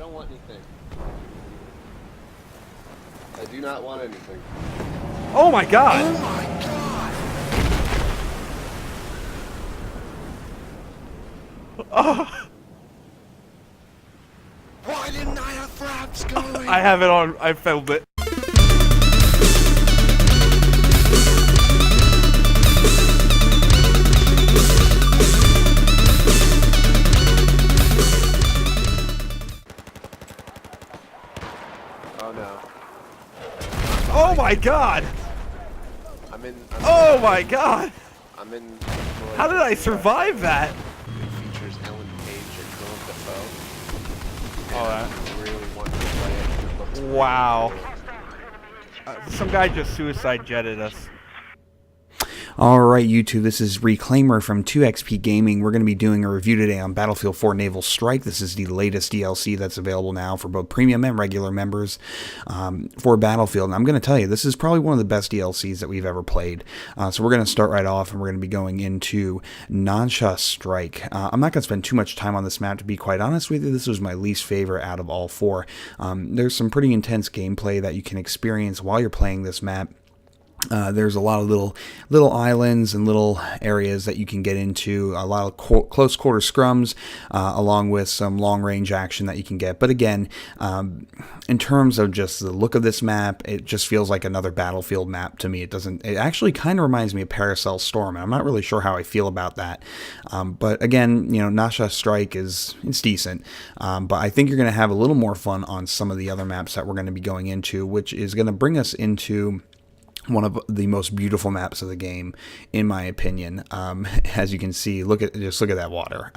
don't want anything. I do not want anything. Oh my god! Oh my god! Oh, Why didn't I have fraps going? I have it on. I filmed it. Oh no. Oh my god! I'm Oh my god! I'm in. How did I survive that? It features Ellen Page and Willem Dafoe. Oh, I really want to play it. It looks really wow. cool. Some guy just suicide jetted us. Alright YouTube, this is Reclaimer from 2XP Gaming. We're going to be doing a review today on Battlefield 4 Naval Strike. This is the latest DLC that's available now for both premium and regular members for Battlefield. And I'm going to tell you, this is probably one of the best DLCs that we've ever played. So we're going to start right off and we're going to be going into Naval Strike. I'm not going to spend too much time on this map, to be quite honest with you. This was my least favorite out of all four. There's some pretty intense gameplay that you can experience while you're playing this map. There's a lot of little islands and little areas that you can get into, a lot of close quarter scrums, along with some long range action that you can get. But again, in terms of just the look of this map, it just feels like another Battlefield map to me. It actually kind of reminds me of Paracel Storm, and I'm not really sure how I feel about that. But again, you know, Naval Strike it's decent. But I think you're going to have a little more fun on some of the other maps that we're going to be going into, which is going to bring us into one of the most beautiful maps of the game, in my opinion. As you can see, just look at that water.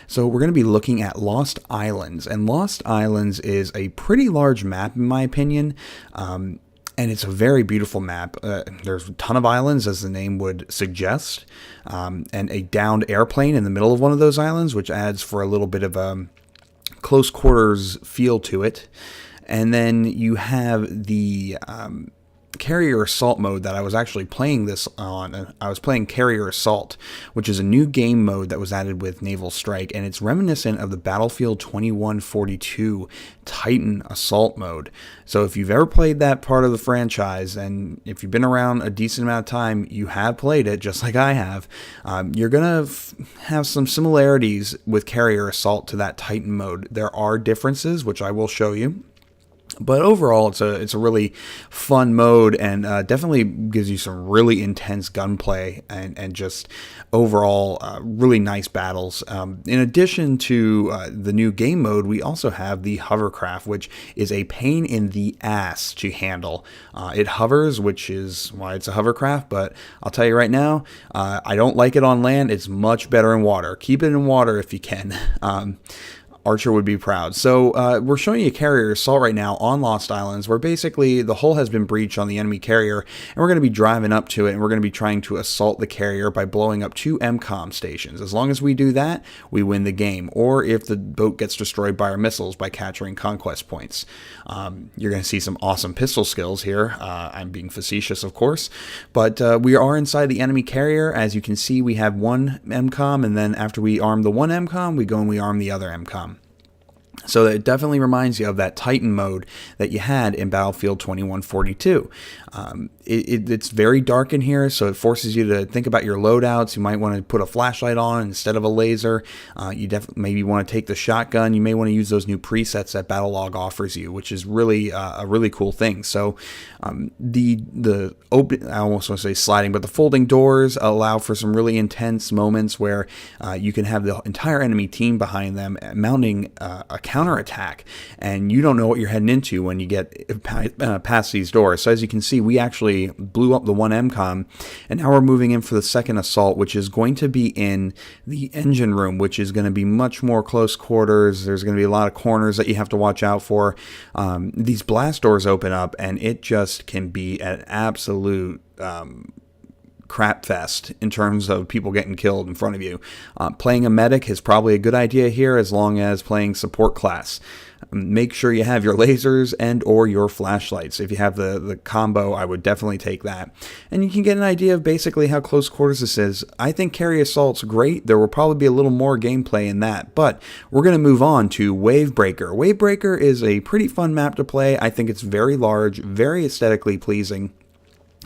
So we're going to be looking at Lost Islands, and Lost Islands is a pretty large map, in my opinion. And it's a very beautiful map. There's a ton of islands, as the name would suggest, and a downed airplane in the middle of one of those islands, which adds for a little bit of a close quarters feel to it. And then you have the Carrier Assault mode that I was actually playing this on. I was playing Carrier Assault, which is a new game mode that was added with Naval Strike, and it's reminiscent of the Battlefield 2142 Titan Assault mode. So if you've ever played that part of the franchise, and if you've been around a decent amount of time, you have played it, just like I have, you're going to have some similarities with Carrier Assault to that Titan mode. There are differences, which I will show you. But overall, it's a really fun mode, and definitely gives you some really intense gunplay and just overall really nice battles. In addition to the new game mode, we also have the hovercraft, which is a pain in the ass to handle. It hovers, which is why it's a hovercraft, but I'll tell you right now, I don't like it on land. It's much better in water. Keep it in water if you can. Archer would be proud. So we're showing you Carrier Assault right now on Lost Islands, where basically the hull has been breached on the enemy carrier, and we're going to be driving up to it, and we're going to be trying to assault the carrier by blowing up 2 MCOM stations. As long as we do that, we win the game, or if the boat gets destroyed by our missiles, by capturing conquest points. You're going to see some awesome pistol skills here. I'm being facetious, of course, but we are inside the enemy carrier. As you can see, we have 1 MCOM, and then after we arm the 1 MCOM, we go and we arm the other MCOM. So it definitely reminds you of that Titan mode that you had in Battlefield 2142. It's very dark in here, so it forces you to think about your loadouts. You might want to put a flashlight on instead of a laser. You maybe want to take the shotgun. You may want to use those new presets that Battlelog offers you, which is really a really cool thing. So the open, I almost want to say sliding, but the folding doors allow for some really intense moments where you can have the entire enemy team behind them mounting a counterattack, and you don't know what you're heading into when you get past these doors. So as you can see, we actually blew up the 1 MCOM, and now we're moving in for the second assault, which is going to be in the engine room, which is going to be much more close quarters. There's going to be a lot of corners that you have to watch out for. These blast doors open up, and it just can be an absolute crap fest in terms of people getting killed in front of you. Playing a medic is probably a good idea here, as long as playing support class. Make sure you have your lasers and or your flashlights. If you have the combo, I would definitely take that. And you can get an idea of basically how close quarters this is. I think Carry Assault's great. There will probably be a little more gameplay in that. But we're going to move on to Wavebreaker. Wavebreaker is a pretty fun map to play. I think it's very large, very aesthetically pleasing.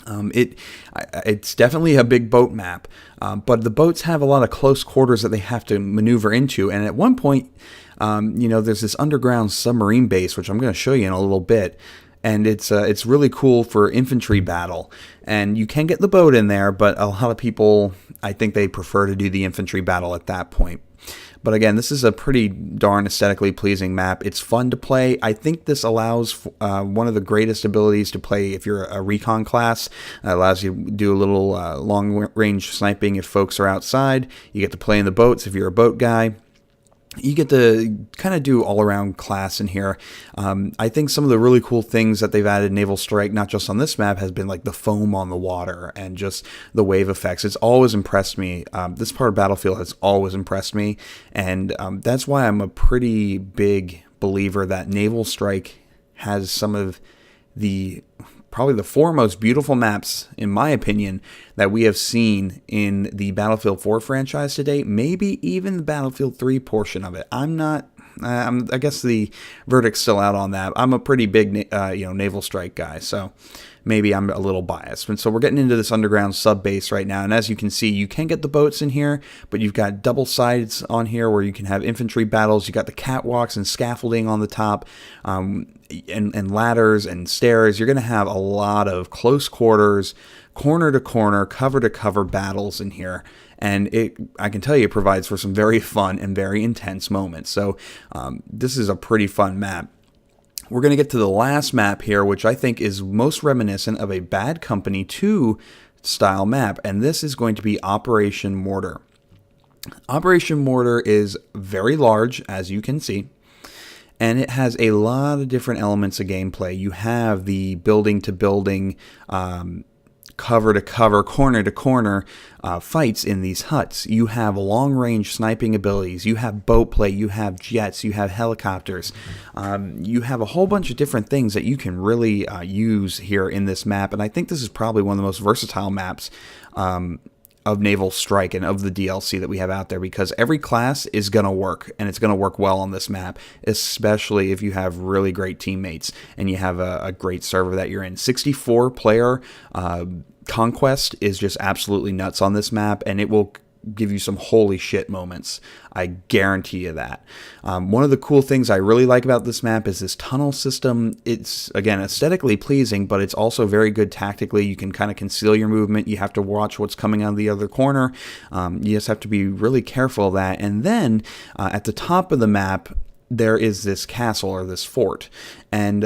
It's definitely a big boat map, but the boats have a lot of close quarters that they have to maneuver into. And at one point, there's this underground submarine base, which I'm going to show you in a little bit. And it's really cool for infantry battle. And you can get the boat in there, but a lot of people, I think they prefer to do the infantry battle at that point. But again, this is a pretty darn aesthetically pleasing map. It's fun to play. I think this allows one of the greatest abilities to play if you're a recon class. It allows you to do a little long-range sniping if folks are outside. You get to play in the boats if you're a boat guy. You get to kind of do all-around class in here. I think some of the really cool things that they've added in Naval Strike, not just on this map, has been like the foam on the water and just the wave effects. It's always impressed me. This part of Battlefield has always impressed me, and that's why I'm a pretty big believer that Naval Strike has some of probably the 4 most beautiful maps, in my opinion, that we have seen in the Battlefield 4 franchise to date. Maybe even the Battlefield 3 portion of it. I guess the verdict's still out on that. I'm a pretty big, Naval Strike guy, so maybe I'm a little biased. And so we're getting into this underground sub base right now, and as you can see, you can get the boats in here, but you've got double sides on here where you can have infantry battles. You got the catwalks and scaffolding on the top, and ladders and stairs. You're going to have a lot of close quarters, corner to corner, cover to cover battles in here. And I can tell you, it provides for some very fun and very intense moments. So this is a pretty fun map. We're going to get to the last map here, which I think is most reminiscent of a Bad Company 2 style map. And this is going to be Operation Mortar. Operation Mortar is very large, as you can see. And it has a lot of different elements of gameplay. You have the building to building, cover to cover, corner to corner fights in these huts. You have long range sniping abilities. You have boat play. You have jets. You have helicopters. You have a whole bunch of different things that you can really use here in this map. And I think this is probably one of the most versatile maps of Naval Strike and of the DLC that we have out there, because every class is going to work, and it's going to work well on this map, especially if you have really great teammates and you have a great server that you're in. 64 player Conquest is just absolutely nuts on this map, and it will give you some holy shit moments. I guarantee you that. One of the cool things I really like about this map is this tunnel system. It's, again, aesthetically pleasing, but it's also very good tactically. You can kind of conceal your movement. You have to watch what's coming out of the other corner. You just have to be really careful of that. And then at the top of the map, there is this castle or this fort, and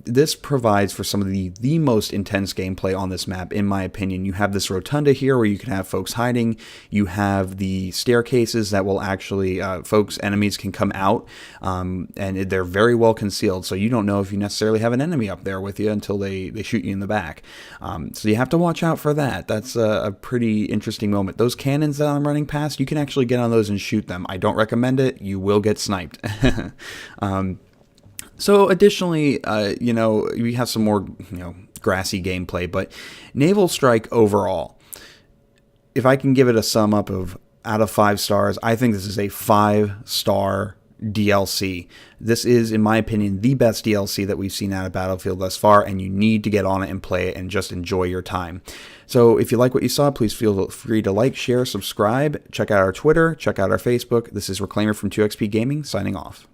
this provides for some of the most intense gameplay on this map, in my opinion. You have this rotunda here where you can have folks hiding. You have the staircases that will actually, enemies can come out, and they're very well concealed, so you don't know if you necessarily have an enemy up there with you until they shoot you in the back. So you have to watch out for that. That's a pretty interesting moment. Those cannons that I'm running past, you can actually get on those and shoot them. I don't recommend it. You will get sniped. So additionally, we have some more, grassy gameplay, but Naval Strike overall, if I can give it a sum up of out of 5 stars, I think this is a 5-star DLC. This is, in my opinion, the best DLC that we've seen out of Battlefield thus far, and you need to get on it and play it and just enjoy your time. So if you like what you saw, please feel free to like, share, subscribe, check out our Twitter, check out our Facebook. This is Reclaimer from 2XP Gaming, signing off.